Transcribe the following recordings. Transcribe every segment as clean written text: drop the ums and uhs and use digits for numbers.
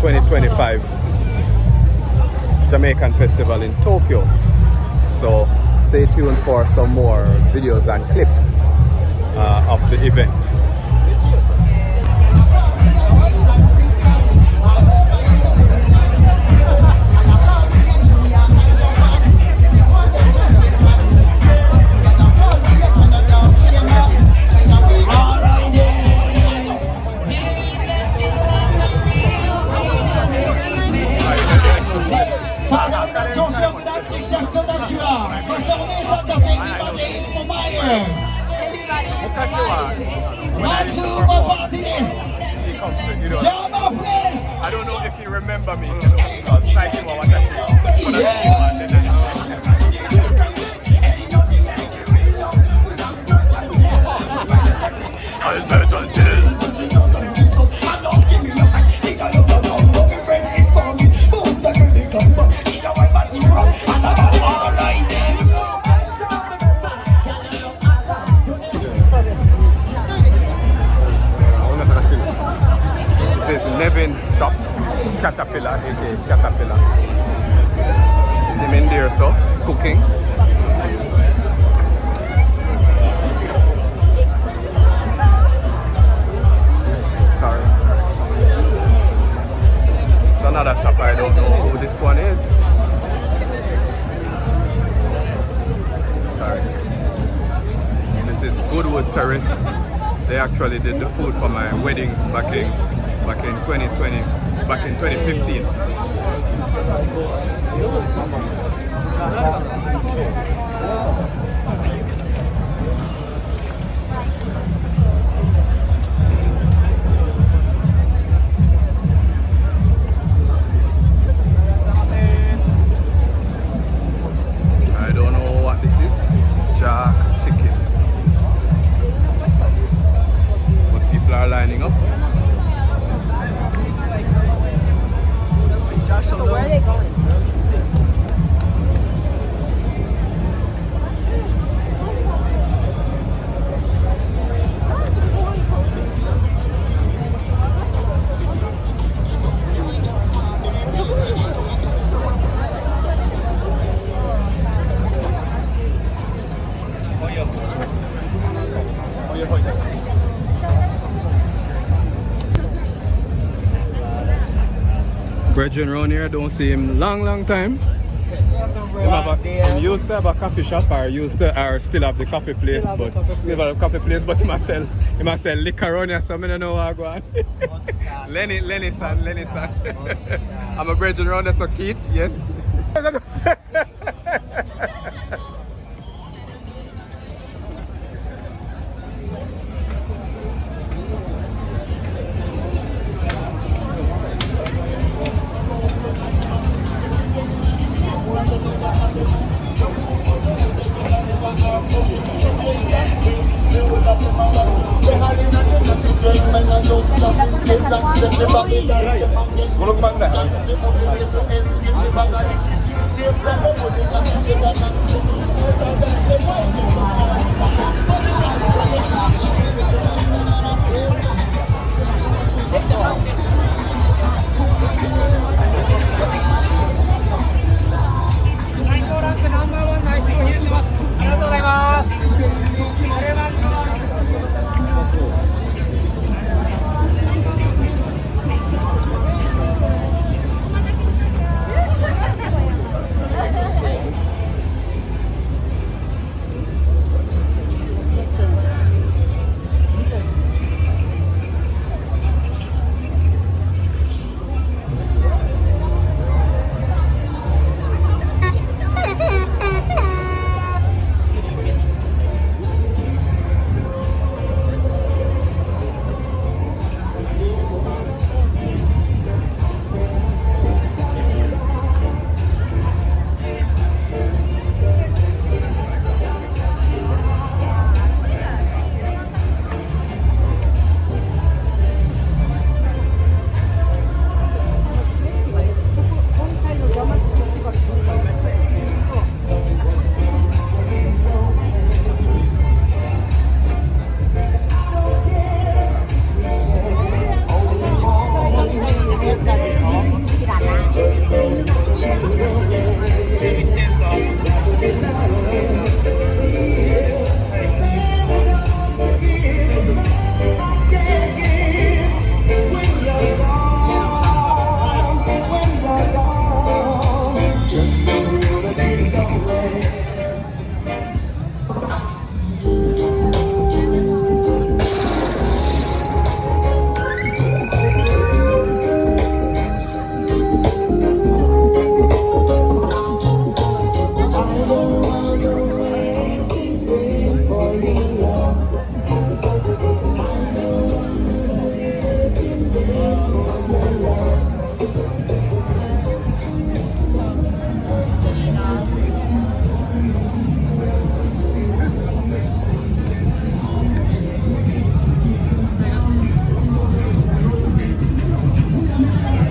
2025 Jamaican Festival in Tokyo. So stay tuned for some more videos and clips of the event. I don't know if you remember me, because Psyche was what I This is Nevin's shop, Caterpillar, aka Caterpillar. See him in there, so cooking. Sorry. It's another shop, I don't know who this one is. Sorry. This is Goodwood Terrace. They actually did the food for my wedding back in 2020, back in 2015. I don't know what this is. Jack chicken. But people are lining up. So where are they going? Brethren around here, don't see him long time. He used to have a coffee shop or still have the coffee place, but never have a coffee place, but he must sell liquor around here, so I don't know how I go on. Lenny son. I'm a brethren around there, so Keith, yes.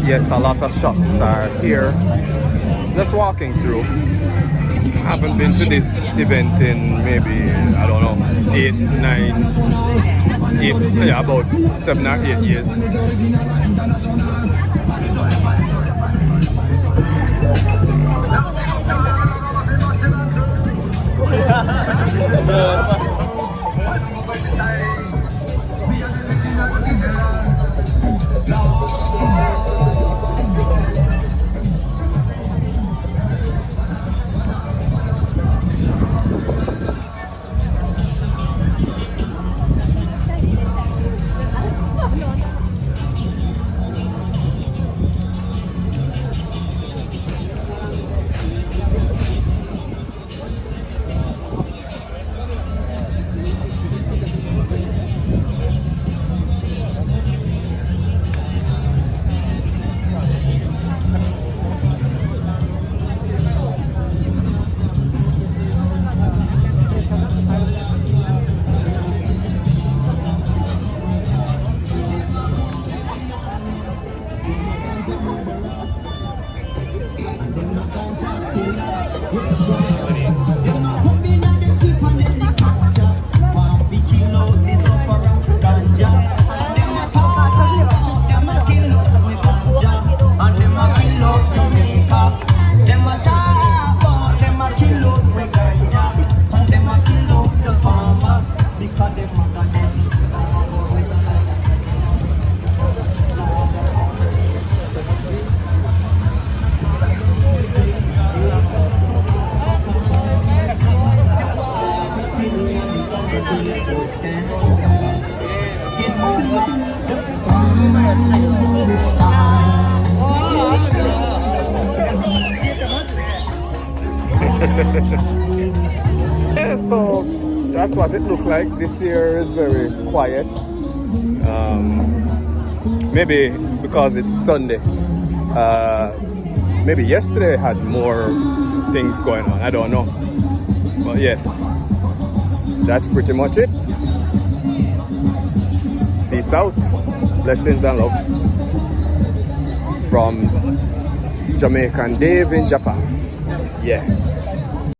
yes, a lot of shops are here. Just walking through. I haven't been to this event in maybe, I don't know, 8, 9, 8, yeah, about 7 or 8 years. Yeah, so that's what it looked like. This year is very quiet. Maybe because it's Sunday. Maybe yesterday had more things going on. I don't know. But yes, that's pretty much it. Peace out. Blessings and love from Jamaican Dave in Japan. Yeah.